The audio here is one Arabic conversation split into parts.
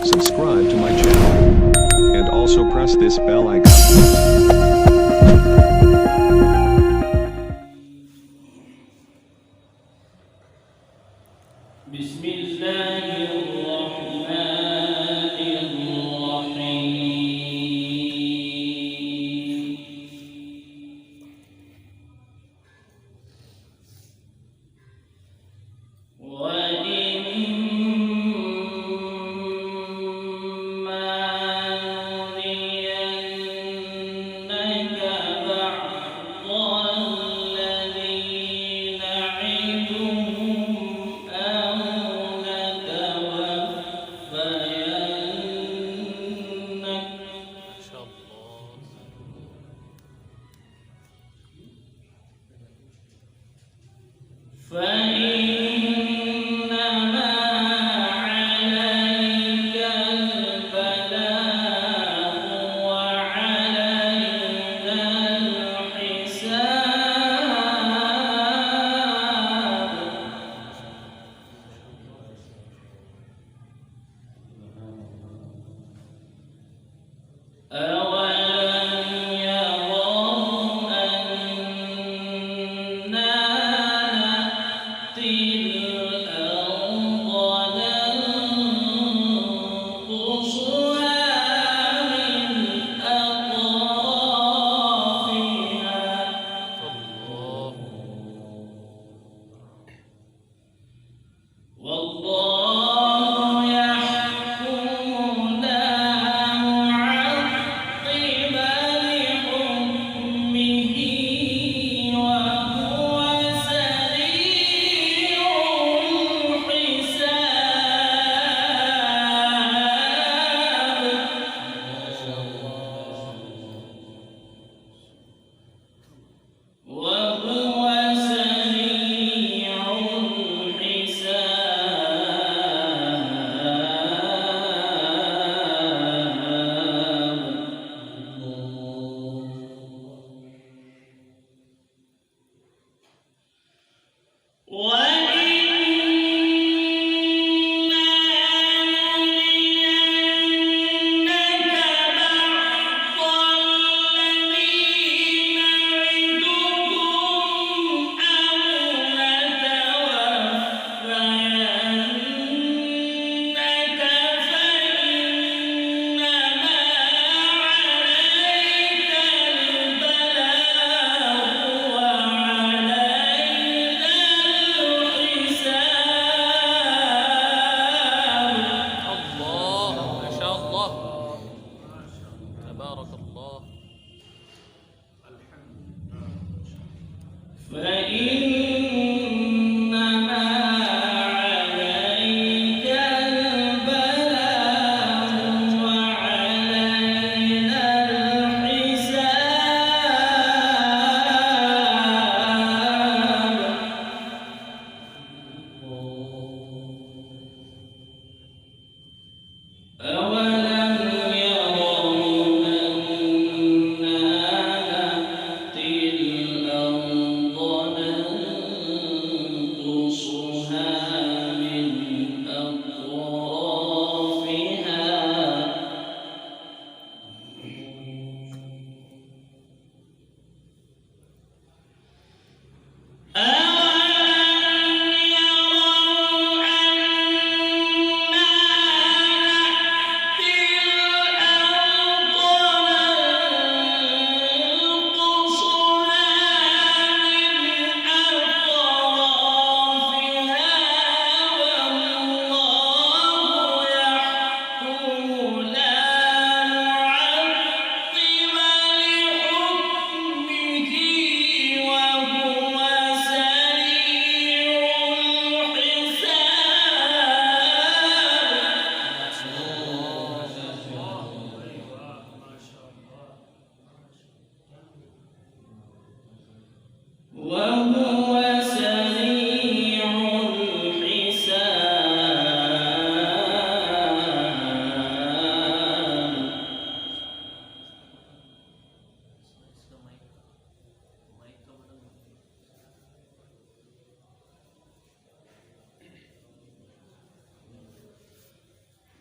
Subscribe to my channel. And also press this bell icon. بسم الله الرحمن الرحيم وإما نرينك بعض الذي نعدهم أو نتوفينك فإنما عليك البلاغ وعلينا الحساب أولم يروا أنا نأتي الأرض ننقصها من أطرافها والله يحكم لا معقب لحكمه وهو سريع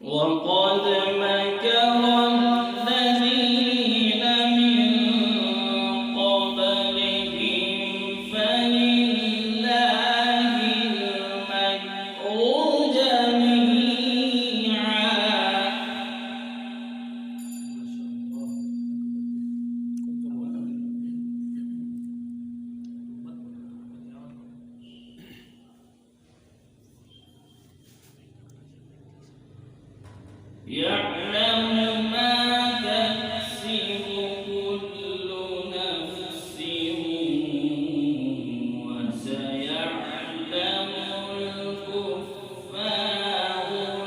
وقد مكر الذين من قبلهم فلله المكر جميعا يعلم ما تكسب كل نفس وسيعلم الكفار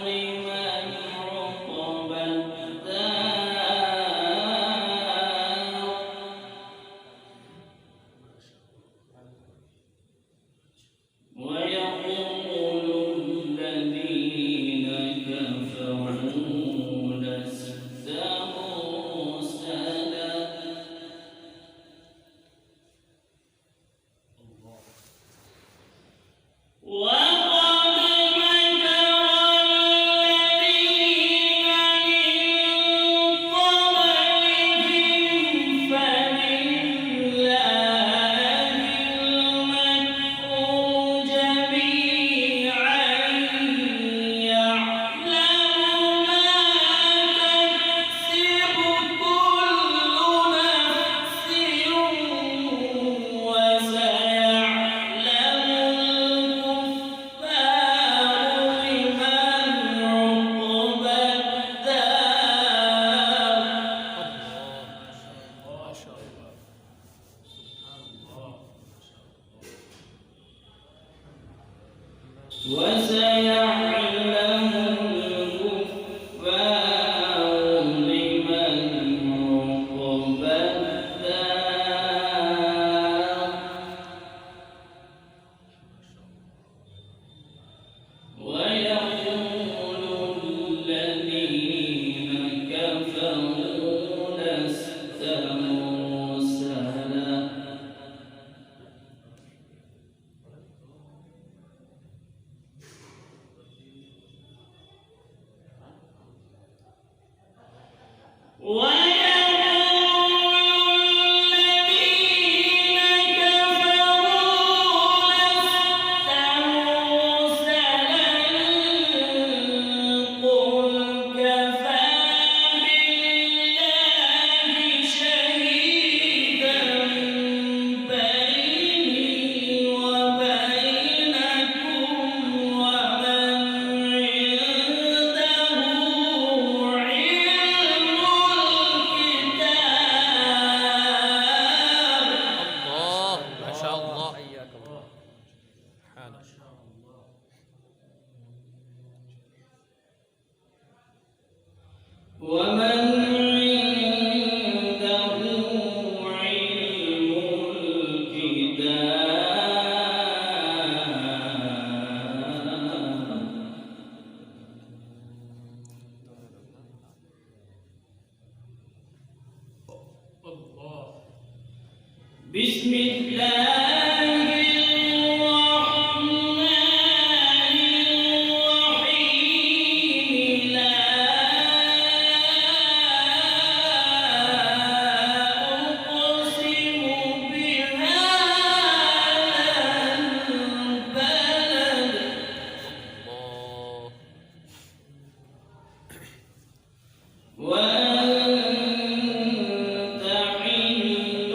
لمن عقبى الدار ويقول الذين كفروا لست مرسلا وقد مكر الذين من قبلهم فلله المكر جميعا يعلم ما تكسب كل نفس وسيعلم الكفار لمن عقبى الدار وسيعلم الكفار لمن عقبى الدار ويقول الذين كفروا لست مرسلا ومن عنده علم الكتاب بسم الله الرحمن الرحيم لا أقسم بهذا البلد وأنت حل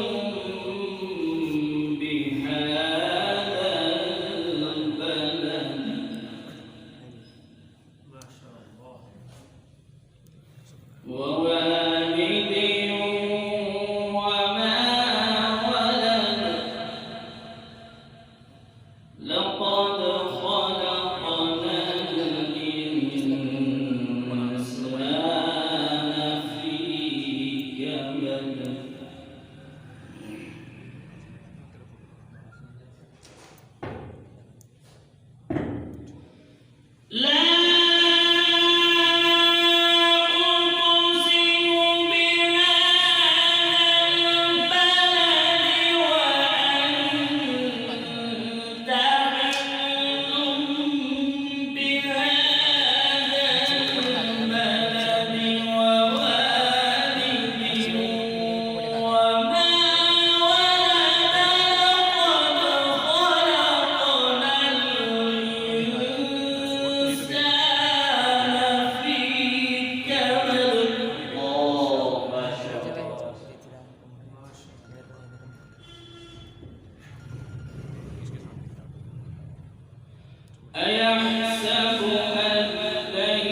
أيحسب أن لن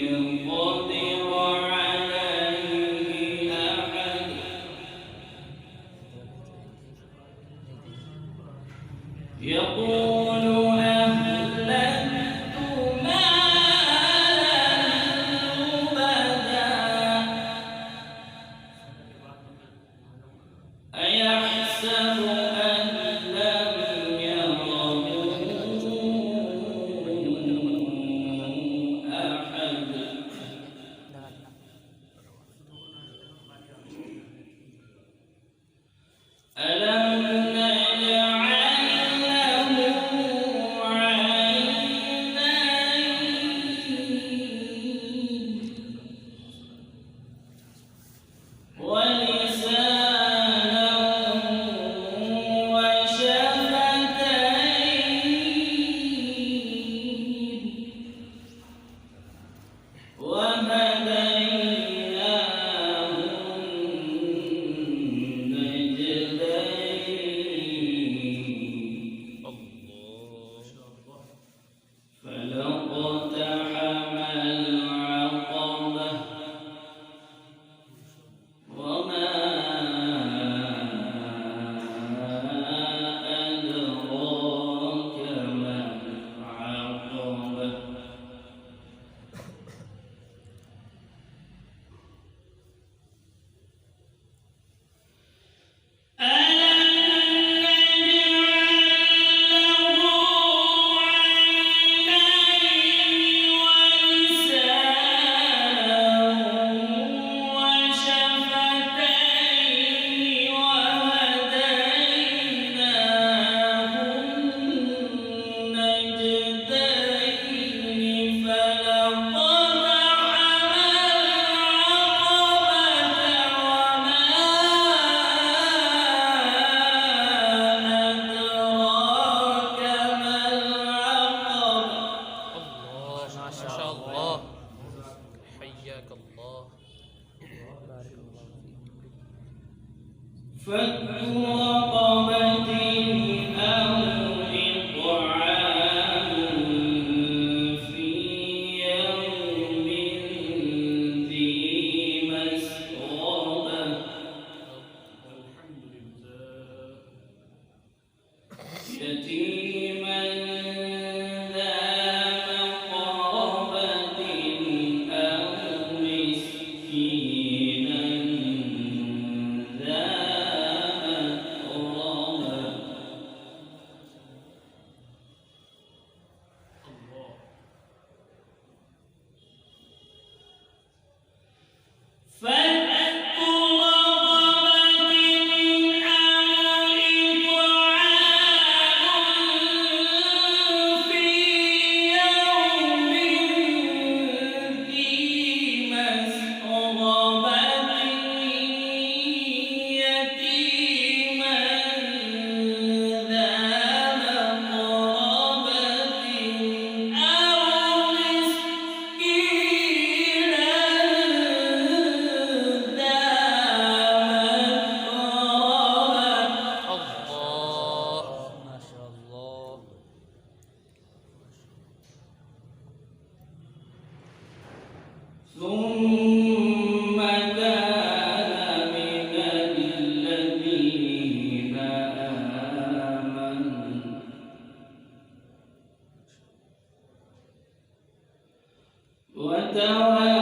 يقدر عليه أحد يقول أهلكت مالا لبدا أيحسب أن لم يره أحد ألم نجعل له عينين ولسانا وشفتين وهديناه النجدين فلاقتحم العقبة وما أدراك ما العقبة ألم نجعل له عينين ولسانا وشفتين وهديناه النجدين فلاقتحم العقبة وما أدراك ما العقبة الله ما شاء الله. حياك الله. بارك الله فيك. فك رقبة أو إطعام في يوم ذي مسغبة يتيما ذا مقربة أو مسكينا ذا متربة فك رقبة أو إطعام في يوم ذي مسغبة يتيما ذا مقربة أو مسكينا ذا متربة الله ما شاء الله. ثم كان من الذين آمنوا وتواصوا